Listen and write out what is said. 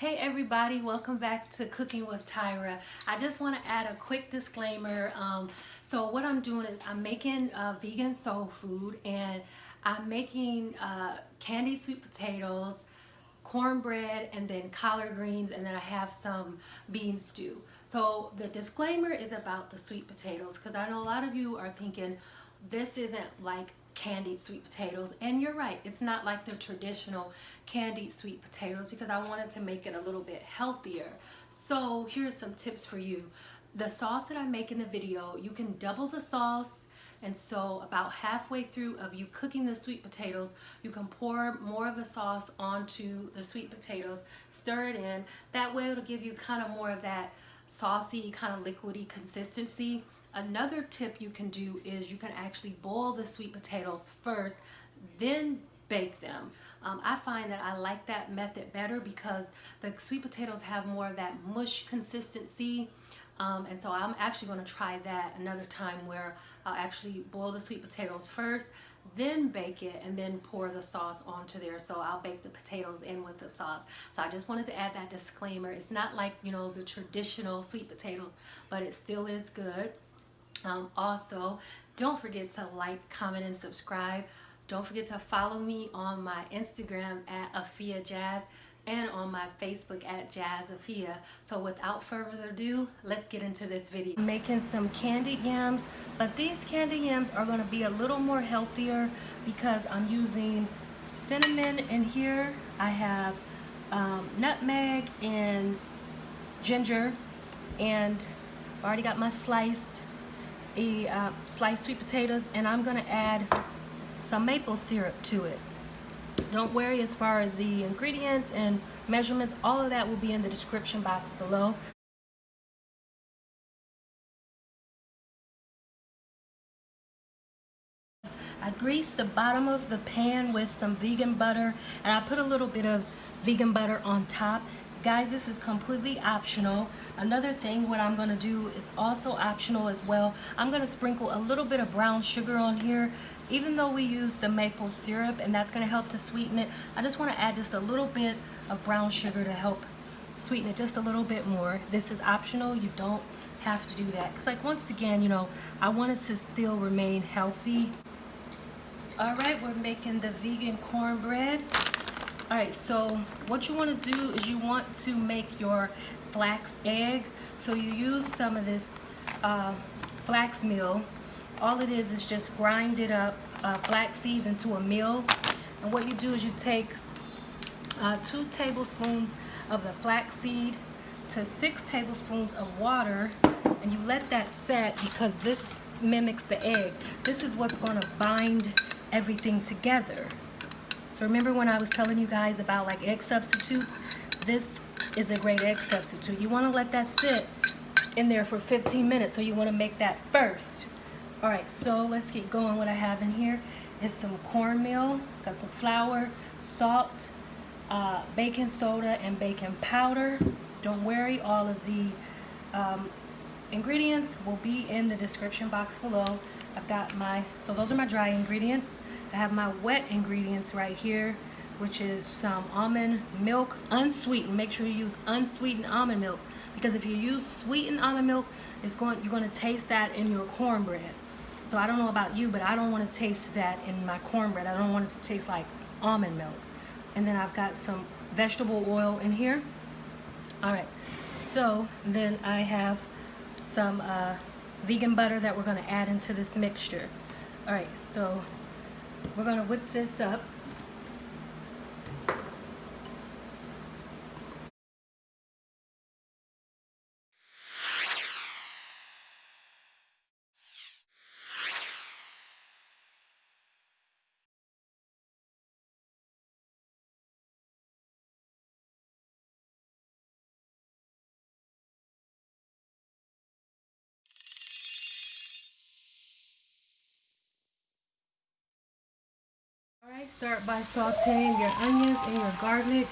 Hey everybody, welcome back to Cooking with Tyra. I just want to add a quick disclaimer. So what I'm doing is I'm making vegan soul food, and I'm making candied sweet potatoes, cornbread, and then collard greens, and then I have some bean stew. So the disclaimer is about the sweet potatoes, because I know a lot of you are thinking this isn't like candied sweet potatoes, and you're right, it's not like the traditional candied sweet potatoes, because I wanted to make it a little bit healthier. So here's some tips for you. The sauce that I make in the video, you can double the sauce, and so about halfway through of you cooking the sweet potatoes, you can pour more of the sauce onto the sweet potatoes, stir it in. That way it'll give you kind of more of that saucy, kind of liquidy consistency. Another tip you can do is you can actually boil the sweet potatoes first, then bake them. I find that I like that method better because the sweet potatoes have more of that mush consistency. And so I'm actually going to try that another time, where I'll actually boil the sweet potatoes first, then bake it, and then pour the sauce onto there. So I'll bake the potatoes in with the sauce. So I just wanted to add that disclaimer. It's not like, you know, the traditional sweet potatoes, but it still is good. Also, don't forget to like, comment, and subscribe. Don't forget to follow me on my Instagram at Afia Jazz and on my Facebook at Jazz Afia. So without further ado, let's get into this video. I'm making some candied yams, but these candied yams are going to be a little more healthier because I'm using cinnamon in here. I have nutmeg and ginger, and I already got my sliced sweet potatoes, and I'm gonna add some maple syrup to it. Don't worry, as far as the ingredients and measurements, all of that will be in the description box below. I greased the bottom of the pan with some vegan butter, and I put a little bit of vegan butter on top. Guys, this is completely optional. Another thing, what I'm gonna do is also optional as well. I'm gonna sprinkle a little bit of brown sugar on here, even though we use the maple syrup, and that's gonna help to sweeten it. I just wanna add just a little bit of brown sugar to help sweeten it just a little bit more. This is optional, you don't have to do that. Because like, once again, you know, I want it to still remain healthy. All right, we're making the vegan cornbread. All right, so what you want to do is you want to make your flax egg. So you use some of this flax meal. All it is just grinded up flax seeds into a meal. And what you do is you take 2 tablespoons of the flax seed to 6 tablespoons of water, and you let that set, because this mimics the egg. This is what's going to bind everything together. So remember when I was telling you guys about like egg substitutes? This is a great egg substitute. You want to let that sit in there for 15 minutes, so you want to make that first. All right, so let's get going. What I have in here is some cornmeal, got some flour, salt, baking soda, and baking powder. Don't worry, all of the ingredients will be in the description box below. I've got so those are my dry ingredients. I have my wet ingredients right here, which is some almond milk, unsweetened. Make sure you use unsweetened almond milk, because if you use sweetened almond milk, you're going to taste that in your cornbread. So I don't know about you, but I don't want to taste that in my cornbread. I don't want it to taste like almond milk. And then I've got some vegetable oil in here. All right, so then I have some vegan butter that we're going to add into this mixture. All right, so we're going to whip this up. Alright, start by sauteing your onions and your garlic.